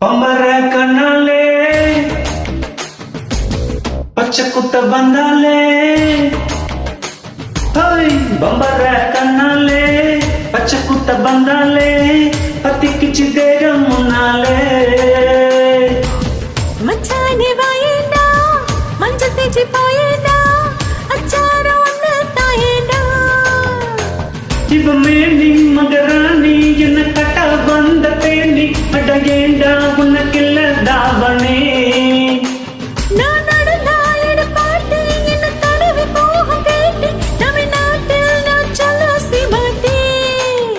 பம்பர கண்ணாலே பச்சை குத்த வந்தாலே பம்பர கண்ணாலே பச்சை குத்த வந்தாலே பத்திக்குச்சு தேகம் முன்னாலே மச்சானே வாயேண்டா மஞ்ச தேச்சி பாயேண்டா அச்சாரம் ஒன்று தாயேண்டா இவமே நீ மகராணி என்ன கட்ட வந்த தேனி அடகேண்டா உனக்கில்ல தாவணே நான் நடந்தா எடுப்பாட்டு என்ன தடவி போகும் கேட்டு தமிழ்நாட்டில் நான் சொல்லி மாட்டேன்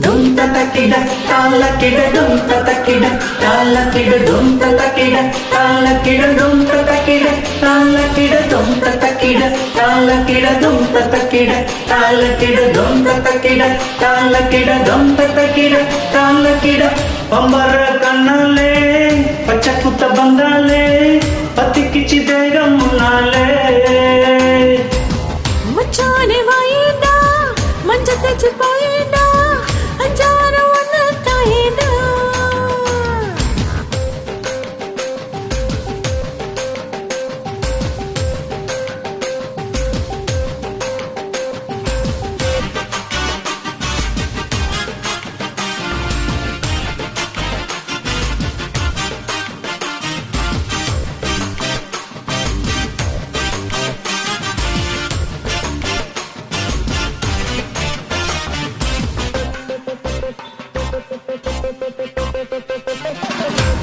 டும் ததக்கிட தாளக்கிட டும் ததக்கிட தாளக்கிட டும் ததக்கிட தாளக்கிட டும் ததக்கிட தாளக்கிட டும் ததக்கிட தாளக்கிட டும் ததக்கிட தாளக்கிட டும் ததக்கிட தாளக்கிட டும் ததக்கிட தாளக்கிட பம்பர கண்ணாலே பச்சை குத்த வந்தாலே பத்திக்குச்சு தேகம் முன்னாலே மச்சானே வாயேண்டா மஞ்ச தேச்சி பாயேண்டா அச்சாரம் ஒன்று தாயேண்டா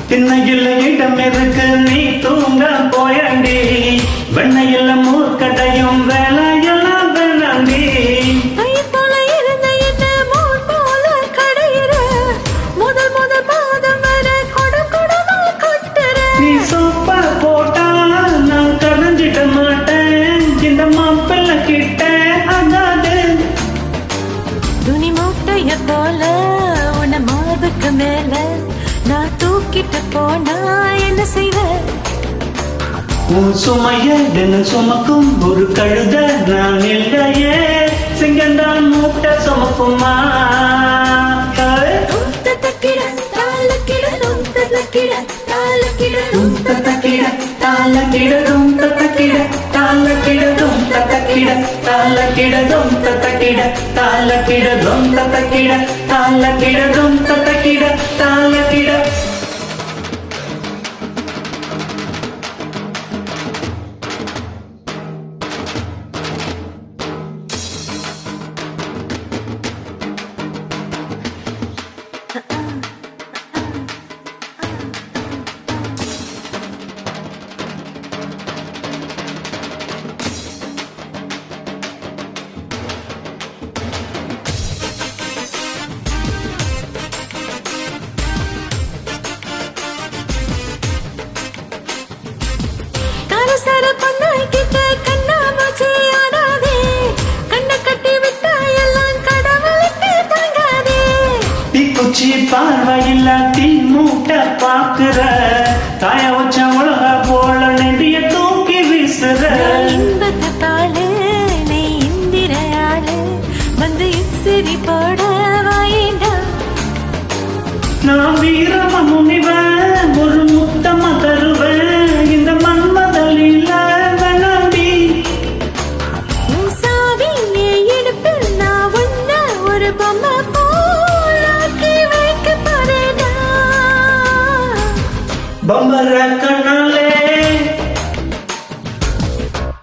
திண்ணையில் இடம் இருக்கு நீ தூங்க போயண்டி வெண்ணையில் மூர்க்கடையும் வேலையெல்லாம் வேணாண்டி போல இருந்த என்ன மோன் போல கடையிற முதல் பாதம் வர கொடமா கொட்டுற நீ சோப்பா போட்டா நான் கரைஞ்சிட மாட்டேன் இந்த மாப்பிள்ள கிட்ட அதாது துணி மூட்டைய போல உன்னை மார்புக்கு மேல நான் தூக்கிட்டு போனா என்ன செய்வ உன் சுமைய தினம் சுமக்கும் ஒரு கழுத நான் இல்லையே சிங்கந்தான் மூட்டை சுமக்குமா சர பண்ணாய் கிட்ட கண்ணா மூச்சி ஆடாதே கண்ணை கட்டி விட்டா எல்லாம் கடவுளுக்கு தாங்காதே தீக்குச்சி பார்வையில்ல தீ மூட்டை பாக்குற தாய வச்ச உலக போல நெடிய தூக்கி வீசுற இன்பத்தை பாலு நீ இந்திரையாளு வந்து இசிறி போட வாயிண்டா நான் வீரம முனிவன் ஒரு முத்தம தருவேன் இந்த மன்மதலில வேணாண்டி சாவி எடுப்பில் நான் உன்ன ஒரு பொம்மை போலாக்கி வைக்க போறேடா பம்பர கண்ணாலே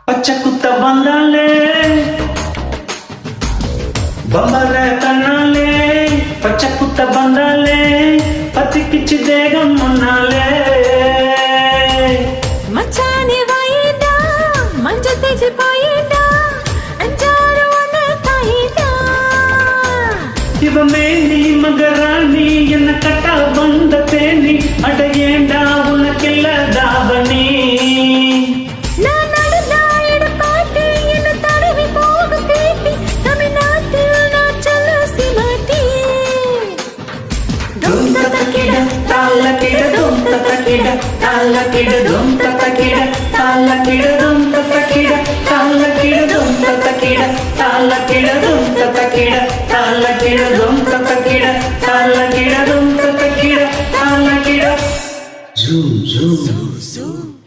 பச்சை குத்த வந்தாலே பம்பர கண்ணாலே பச்சை குத்த வந்தாலே பத்திக்குச்சு தேகம் முன்னாலே மச்சானே வாயேண்டா மஞ்ச தேச்சி பாயேண்டா அஞ்சாரம் ஒன்று தாயேண்டா இவமே நீ மகராணி என்ன கட்ட வந்த தேனி அடையேண்டா உனக்கில்ல தாவணி நான் நடந்தா எடுப்பாட்டு என்ன தடவி போகும் கிடதும் தத்தக்கிட தாள கிடதும் தத்தக்கிட தாள கிடதும் தத்தக்கிட தாள கிடதும் தத்தக்கிட தாள கிடதும் தத்தக்கிட தாள கிடதும் தத்தக்கிட தாள கிட zoom zoom